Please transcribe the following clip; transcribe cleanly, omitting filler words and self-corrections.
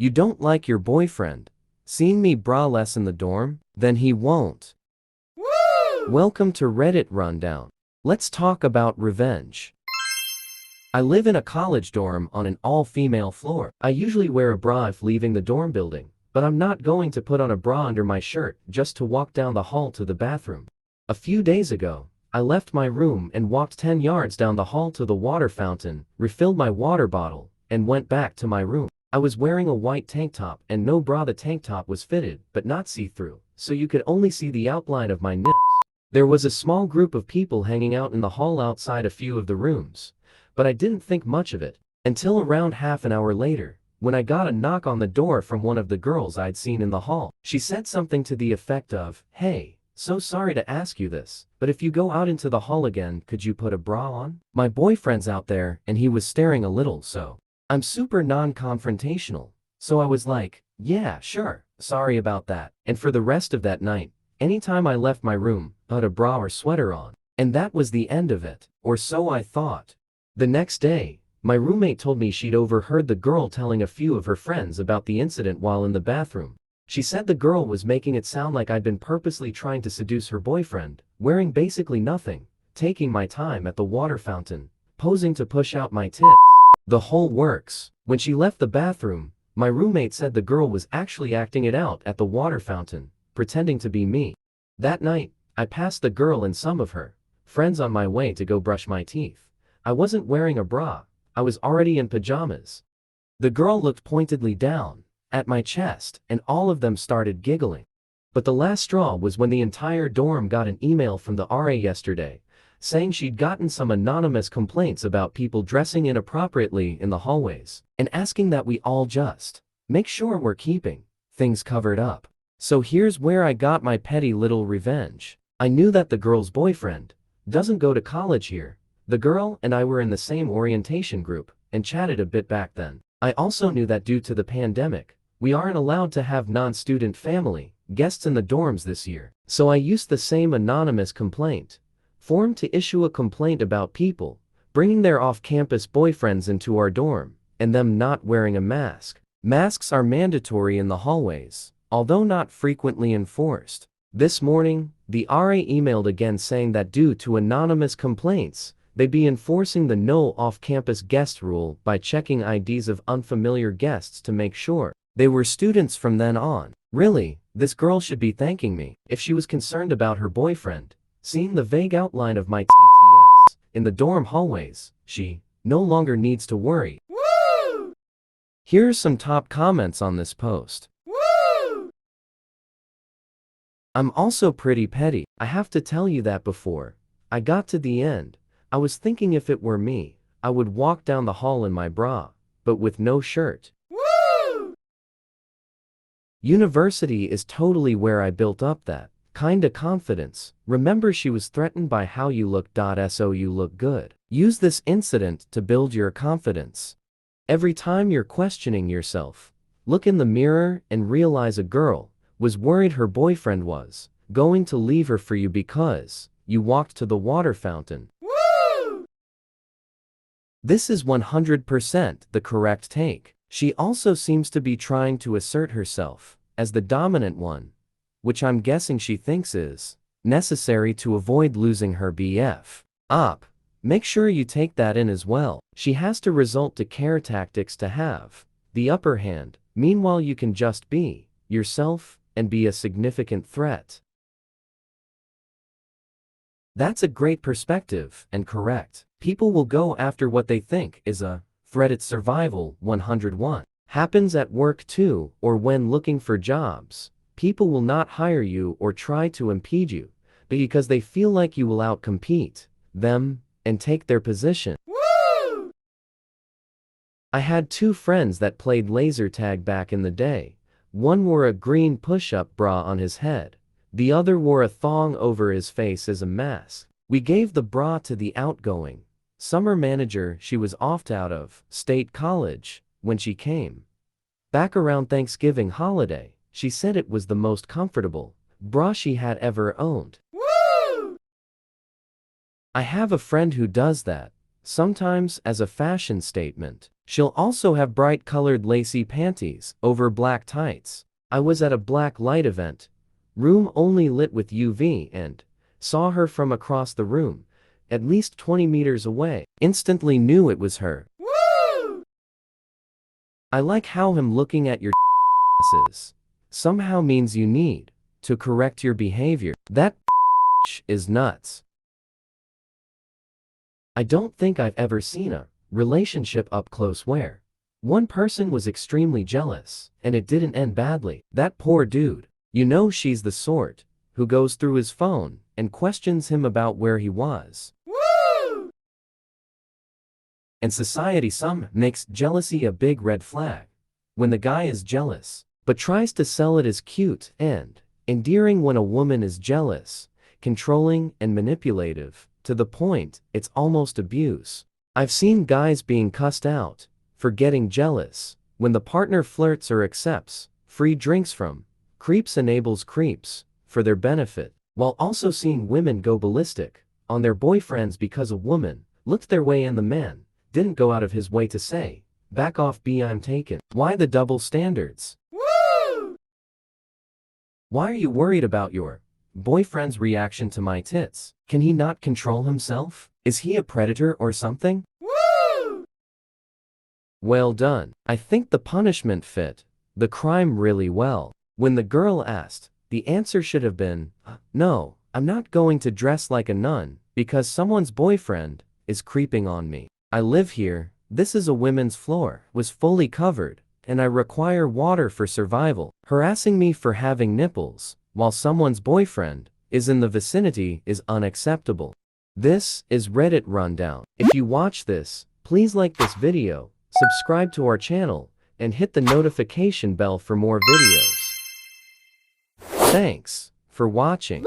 You don't like your boyfriend? Seen me braless in the dorm? Then he won't. Woo! Welcome to Reddit Rundown. Let's talk about revenge. I live in a college dorm on an all-female floor. I usually wear a bra if leaving the dorm building, but I'm not going to put on a bra under my shirt just to walk down the hall to the bathroom. A few days ago, I left my room and walked 10 yards down the hall to the water fountain, refilled my water bottle, and went back to my room. I was wearing a white tank top and no bra. The tank top was fitted, but not see-through, so you could only see the outline of my nips. There was a small group of people hanging out in the hall outside a few of the rooms, but I didn't think much of it, until around half an hour later, when I got a knock on the door from one of the girls I'd seen in the hall. She said something to the effect of, "Hey, so sorry to ask you this, but if you go out into the hall again, could you put a bra on? My boyfriend's out there and he was staring a little, so." I'm super non-confrontational, so I was like, "Yeah, sure, sorry about that." And for the rest of that night, anytime I left my room, I had a bra or sweater on. And that was the end of it, or so I thought. The next day, my roommate told me she'd overheard the girl telling a few of her friends about the incident while in the bathroom. She said the girl was making it sound like I'd been purposely trying to seduce her boyfriend, wearing basically nothing, taking my time at the water fountain, posing to push out my tits. The whole works. When she left the bathroom, my roommate said the girl was actually acting it out at the water fountain, pretending to be me. That night, I passed the girl and some of her friends on my way to go brush my teeth. I wasn't wearing a bra, I was already in pajamas. The girl looked pointedly down at my chest, and all of them started giggling. But the last straw was when the entire dorm got an email from the RA yesterday, saying she'd gotten some anonymous complaints about people dressing inappropriately in the hallways, and asking that we all just make sure we're keeping things covered up. So here's where I got my petty little revenge. I knew that the girl's boyfriend doesn't go to college here. The girl and I were in the same orientation group, and chatted a bit back then. I also knew that due to the pandemic, we aren't allowed to have non-student family guests in the dorms this year. So I used the same anonymous complaint form to issue a complaint about people bringing their off-campus boyfriends into our dorm, and them not wearing a mask. Masks are mandatory in the hallways, although not frequently enforced. This morning, the RA emailed again saying that due to anonymous complaints, they'd be enforcing the no off-campus guest rule by checking IDs of unfamiliar guests to make sure they were students from then on. Really, this girl should be thanking me. If she was concerned about her boyfriend seeing the vague outline of my TTS in the dorm hallways, she no longer needs to worry. Woo! Here are some top comments on this post. Woo! I'm also pretty petty. I have to tell you that before I got to the end, I was thinking if it were me, I would walk down the hall in my bra, but with no shirt. Woo! University is totally where I built up that kinda confidence. Remember, she was threatened by how you look. So you look good. Use this incident to build your confidence. Every time you're questioning yourself, look in the mirror and realize a girl was worried her boyfriend was going to leave her for you because you walked to the water fountain. Woo! This is 100% the correct take. She also seems to be trying to assert herself as the dominant one, which I'm guessing she thinks is necessary to avoid losing her BF. Up. Make sure you take that in as well. She has to resort to care tactics to have the upper hand. Meanwhile, you can just be yourself and be a significant threat. That's a great perspective and correct. People will go after what they think is a threat. It's survival. 101. Happens at work too, or when looking for jobs. People will not hire you or try to impede you because they feel like you will outcompete them and take their position. Woo! I had two friends that played laser tag back in the day. One wore a green push-up bra on his head. The other wore a thong over his face as a mask. We gave the bra to the outgoing summer manager. She was off out of state college when she came back around Thanksgiving holiday. She said it was the most comfortable bra she had ever owned. Woo! I have a friend who does that, sometimes as a fashion statement. She'll also have bright colored lacy panties over black tights. I was at a black light event, room only lit with UV, and saw her from across the room, at least 20 meters away. Instantly knew it was her. Woo! I like how him looking at your asses somehow means you need to correct your behavior. That is nuts. I don't think I've ever seen a relationship up close where one person was extremely jealous and it didn't end badly. That poor dude. You know she's the sort who goes through his phone and questions him about where he was. Woo! In society, some makes jealousy a big red flag. When the guy is jealous, but tries to sell it as cute and endearing. When a woman is jealous, controlling and manipulative, to the point it's almost abuse. I've seen guys being cussed out for getting jealous when the partner flirts or accepts free drinks from creeps enables creeps for their benefit, while also seeing women go ballistic on their boyfriends because a woman looked their way and the man didn't go out of his way to say, "Back off B, I'm taken." Why the double standards? Woo! Why are you worried about your boyfriend's reaction to my tits? Can he not control himself? Is he a predator or something? Woo! Well done. I think the punishment fit the crime really well. When the girl asked, the answer should have been, "No, I'm not going to dress like a nun because someone's boyfriend is creeping on me. I live here, this is a women's floor, was fully covered, and I require water for survival. Harassing me for having nipples while someone's boyfriend is in the vicinity is unacceptable." This is Reddit Rundown. If you watch this, please like this video, subscribe to our channel, and hit the notification bell for more videos. Thanks for watching.